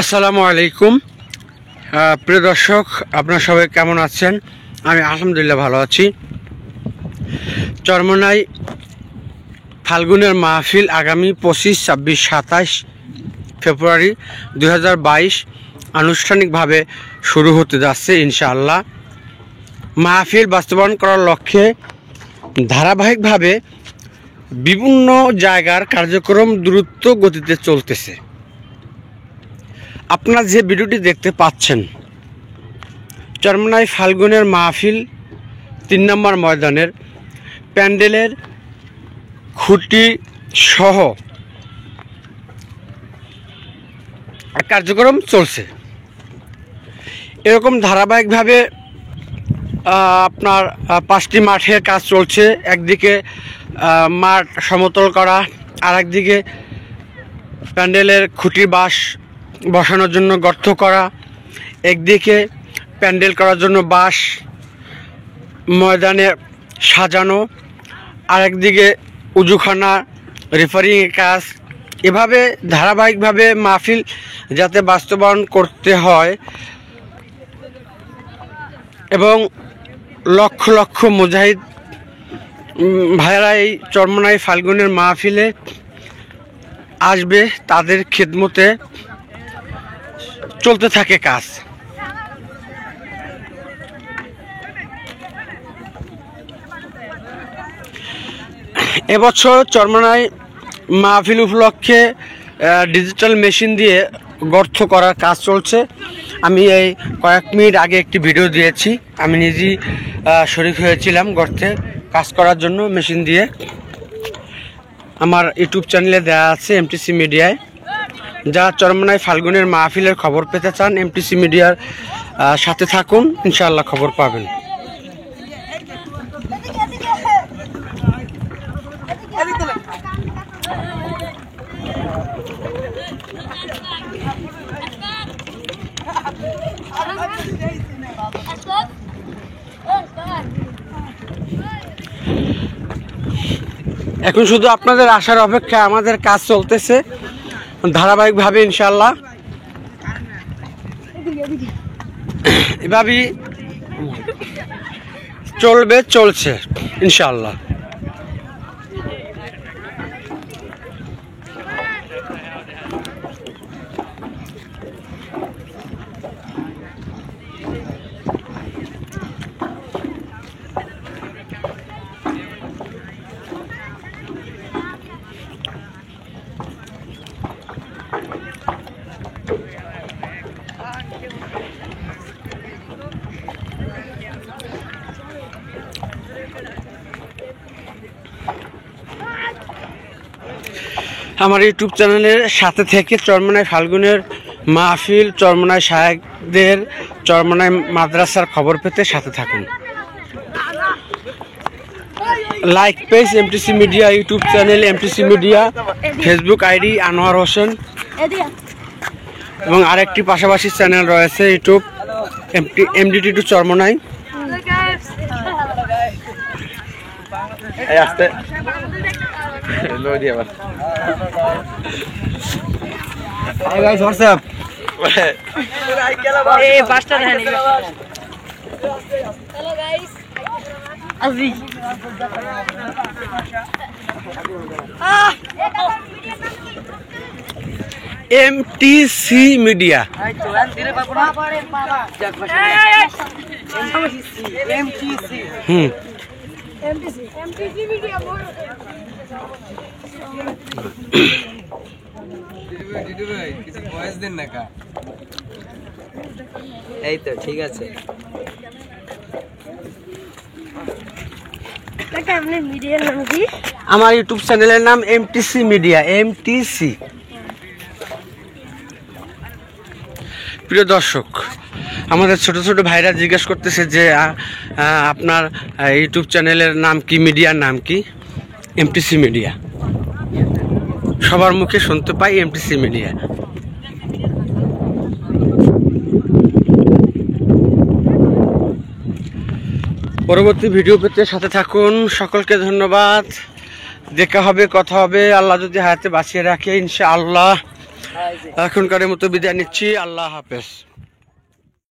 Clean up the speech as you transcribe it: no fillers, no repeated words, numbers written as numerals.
আসসালামু আলাইকুম প্রিয় দর্শক, আপনারা সবাই কেমন আছেন? আমি আলহামদুলিল্লাহ ভালো আছি। চরমোনাই ফাল্গুনের মাহফিল আগামী 25, 26, 27 ফেব্রুয়ারি 2022 আনুষ্ঠানিকভাবে শুরু হতে যাচ্ছে ইনশাআল্লাহ। মাহফিল বাস্তবায়ন করার লক্ষ্যে ধারাবাহিকভাবে বিভিন্ন জায়গার কার্যক্রম দ্রুত গতিতে চলতেছে। আপনারা যে ভিডিওটি দেখতে পাচ্ছেন, চরমোনাই ফাল্গুনের মাহফিল 3 নম্বর ময়দানের প্যান্ডেলের খুঁটি সহ কার্যক্রম চলছে। এরকম ধারাবাহিকভাবে আপনার 5টি মাঠের কাজ চলছে। একদিকে মাঠ সমতল করা, আর একদিকে প্যান্ডেলের খুঁটির বাঁশ বসানোর জন্য গর্ত করা, একদিকে প্যান্ডেল করার জন্য বাঁশ ময়দানে সাজানো, আর একদিকে উজুখানা রেফারিংয়ের কাজ। এভাবে ধারাবাহিকভাবে মাহফিল যাতে বাস্তবায়ন করতে হয় এবং লক্ষ লক্ষ মুজাহিদ ভাইয়েরা এই চরমোনাই ফাল্গুনের মাহফিলে আসবে, তাদের খিদমতে চলতে থাকে কাজ। এবছর চরমোনাই মাহফিল উপলক্ষে ডিজিটাল মেশিন দিয়ে গর্ত করার কাজ চলছে। আমি এই কয়েক মিনিট আগে একটি ভিডিও দিয়েছি, আমি নিজেই শরীক হয়েছিলাম গর্তে কাজ করার জন্য মেশিন দিয়ে। আমার ইউটিউব চ্যানেলে দেওয়া আছে এমটিসি মিডিয়ায়। যারা চরমোনাই ফাল্গুনের মাহফিলের খবর পেতে চান, এমটিসি মিডিয়ার সাথে থাকুন, ইনশাআল্লাহ খবর পাবেন। এখন শুধু আপনাদের আসার অপেক্ষা, আমাদের কাজ চলতেছে ধারাবাহিকভাবে ইনশাআল্লাহ। এভাবেই চলছে ইনশাআল্লাহ। আমার ইউটিউব চ্যানেলের সাথে থেকে চরমোনাই ফাল্গুনের মাহফিল, চরমোনাই শায়েখদের, চরমোনাই মাদ্রাসার খবর পেতে সাথে থাকুন। Like page MTC media, YouTube channel MTC media, Facebook ID Anwar Hossain, এবং আরেকটি পাশাপাশি চ্যানেল রয়েছে YouTube MDT2 Charmonai. Hello dear. Hi guys, what's up? Hey, faster than you. Hello guys. Azi. MTC Media. MTC Media. এই তো ঠিক আছে। আমার ইউটিউব চ্যানেলের নাম MTC মিডিয়া, MTC। প্রিয় দর্শক, আমাদের ছোট ছোট ভাইরা জিজ্ঞেস করতেছে যে আপনার ইউটিউব চ্যানেলের নাম কি, মিডিয়ার নাম কি? MTC media. সবার মুখে শুনতে পাই MTC মিডিয়া। পরবর্তী ভিডিও পেতে সাথে থাকুন। সকলকে ধন্যবাদ। দেখা হবে, কথা হবে, আল্লাহ যদি হায়াতে বাঁচিয়ে রাখে ইনশাআল্লাহ। এখনকার মতো বিদায় নিচ্ছি। আল্লাহ হাফেজ।